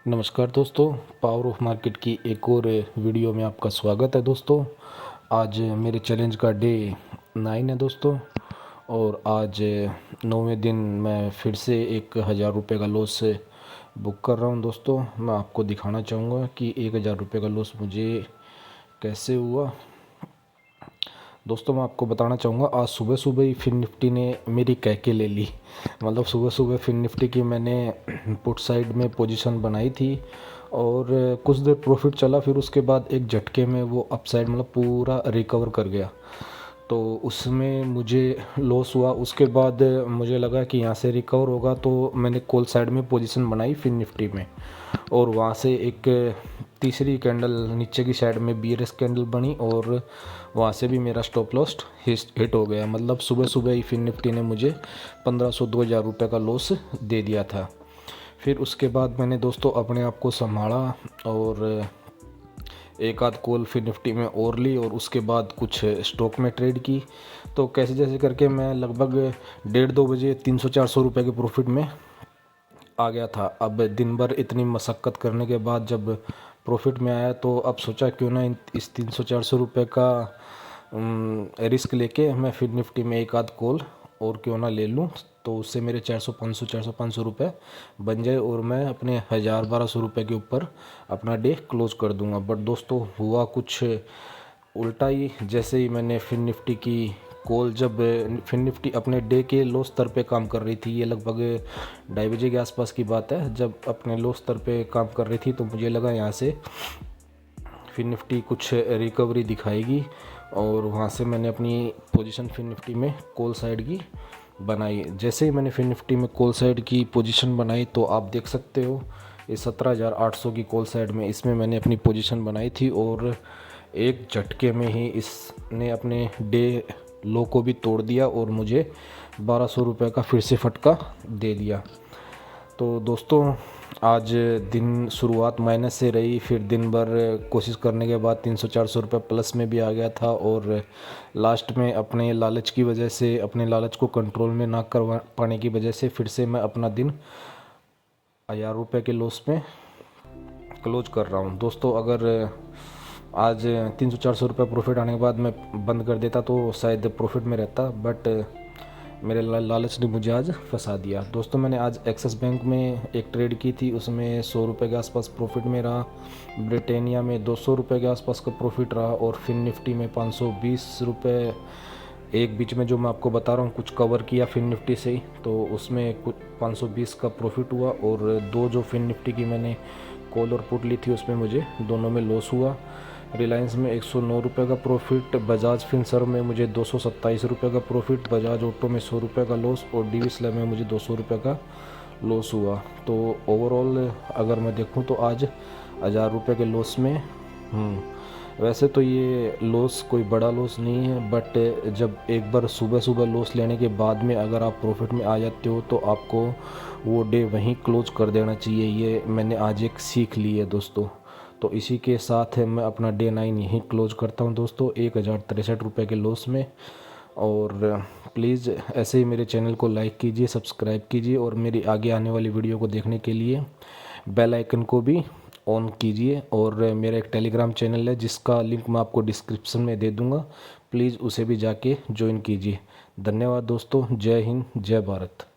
नमस्कार दोस्तों, power of market की एक और वीडियो में आपका स्वागत है दोस्तों। आज मेरे चैलेंज का डे 9 है दोस्तों, और आज 9वें दिन मैं फिर से 1000 रुपये का लॉस बुक कर रहा हूं दोस्तों। मैं आपको दिखाना चाहूँगा कि 1000 रुपये का लॉस मुझे कैसे हुआ। दोस्तों मैं आपको बताना चाहूँगा, आज सुबह सुबह ही फिन निफ्टी ने मेरी कैके ले ली। मतलब सुबह सुबह फिन निफ्टी की मैंने पुट साइड में पोजीशन बनाई थी और कुछ देर प्रॉफिट चला, फिर उसके बाद एक झटके में वो अप साइड मतलब पूरा रिकवर कर गया, तो उसमें मुझे लॉस हुआ। उसके बाद मुझे लगा कि यहाँ से रिकवर होगा, तो मैंने कॉल साइड में पोजीशन बनाई फिन निफ्टी में, और वहाँ से एक तीसरी कैंडल नीचे की साइड में बीआरएस कैंडल बनी और वहाँ से भी मेरा स्टॉप लॉस हिट हो गया। मतलब सुबह सुबह ही फिन निफ्टी ने मुझे 1500-2000 रुपये का लॉस दे दिया था। फिर उसके बाद मैंने दोस्तों अपने आप को संभाला और एक आध कॉल फिन निफ्टी में और ली, और उसके बाद कुछ स्टॉक में ट्रेड की। तो कैसे जैसे करके मैं लगभग 1:30-2 बजे 300-400 रुपये के प्रॉफिट में आ गया था। अब दिन भर इतनी मशक्क़त करने के बाद जब प्रॉफिट में आया, तो अब सोचा क्यों ना इस 300-400 रुपये का रिस्क लेके मैं फिर निफ्टी में एक आध कॉल और क्यों ना ले लूँ, तो उससे मेरे 400-500 रुपये बन जाए और मैं अपने 1000-1200 रुपये के ऊपर अपना डे क्लोज कर दूंगा। बट दोस्तों हुआ कुछ उल्टा ही। जैसे ही मैंने फिन निफ्टी की कॉल, जब फिन निफ्टी अपने डे के लो स्तर पे काम कर रही थी, ये लगभग 2:30 बजे के आसपास की बात है, जब अपने लो स्तर पे काम कर रही थी, तो मुझे लगा यहाँ से फिन निफ्टी कुछ रिकवरी दिखाएगी, और वहाँ से मैंने अपनी पोजीशन फिन निफ्टी में कॉल साइड की बनाई। जैसे ही मैंने फिन निफ्टी में कॉल साइड की पोजीशन बनाई, तो आप देख सकते हो ये 17,800 की कॉल साइड में इसमें मैंने अपनी पोजीशन बनाई थी, और एक झटके में ही इसने अपने डे लो को भी तोड़ दिया और मुझे 1200 रुपये का फिर से फटका दे दिया। तो दोस्तों आज दिन शुरुआत माइनस से रही, फिर दिन भर कोशिश करने के बाद 300-400 रुपये प्लस में भी आ गया था, और लास्ट में अपने लालच की वजह से, अपने लालच को कंट्रोल में ना कर पाने की वजह से फिर से मैं अपना दिन 1000 रुपये के लॉस में क्लोज कर रहा हूँ। दोस्तों अगर आज 300-400 रुपये प्रॉफिट आने के बाद मैं बंद कर देता तो शायद प्रॉफिट में रहता, बट मेरे लालच ने मुझे आज फंसा दिया। दोस्तों मैंने आज एक्सिस बैंक में एक ट्रेड की थी, उसमें 100 रुपये के आसपास प्रॉफिट में रहा। ब्रिटानिया में 200 रुपये के आसपास का प्रॉफिट रहा, और फिन निफ्टी में 520 रुपये एक बीच में जो मैं आपको बता रहा हूँ कुछ कवर किया फिन निफ्टी से ही, तो उसमें कुछ 520 का प्रॉफिट हुआ। और दो जो फिन निफ्टी की मैंने कॉल और पुट ली थी, उसमें मुझे दोनों में लॉस हुआ। रिलायंस में 109 रुपये का प्रॉफिट, बजाज फिनसर्व में मुझे 227 रुपये का प्रॉफिट, बजाज ऑटो में 100 रुपये का लॉस, और डीवी स्लैब में मुझे 200 रुपये का लॉस हुआ। तो ओवरऑल अगर मैं देखूं तो आज 1000 रुपये के लॉस में वैसे तो ये लॉस कोई बड़ा लॉस नहीं है, बट जब एक बार सुबह सुबह लॉस लेने के बाद में अगर आप प्रॉफिट में आ जाते हो, तो आपको वो डे वहीं क्लोज कर देना चाहिए। ये मैंने आज एक सीख ली है दोस्तों। तो इसी के साथ मैं अपना डे 9 यहीं क्लोज करता हूं दोस्तों, 1063 रुपये के लॉस में। और प्लीज़ ऐसे ही मेरे चैनल को लाइक कीजिए, सब्सक्राइब कीजिए, और मेरी आगे आने वाली वीडियो को देखने के लिए बेल आइकन को भी ऑन कीजिए। और मेरा एक टेलीग्राम चैनल है जिसका लिंक मैं आपको डिस्क्रिप्शन में दे दूँगा, प्लीज़ उसे भी जाके ज्वाइन कीजिए। धन्यवाद दोस्तों, जय हिंद, जय भारत।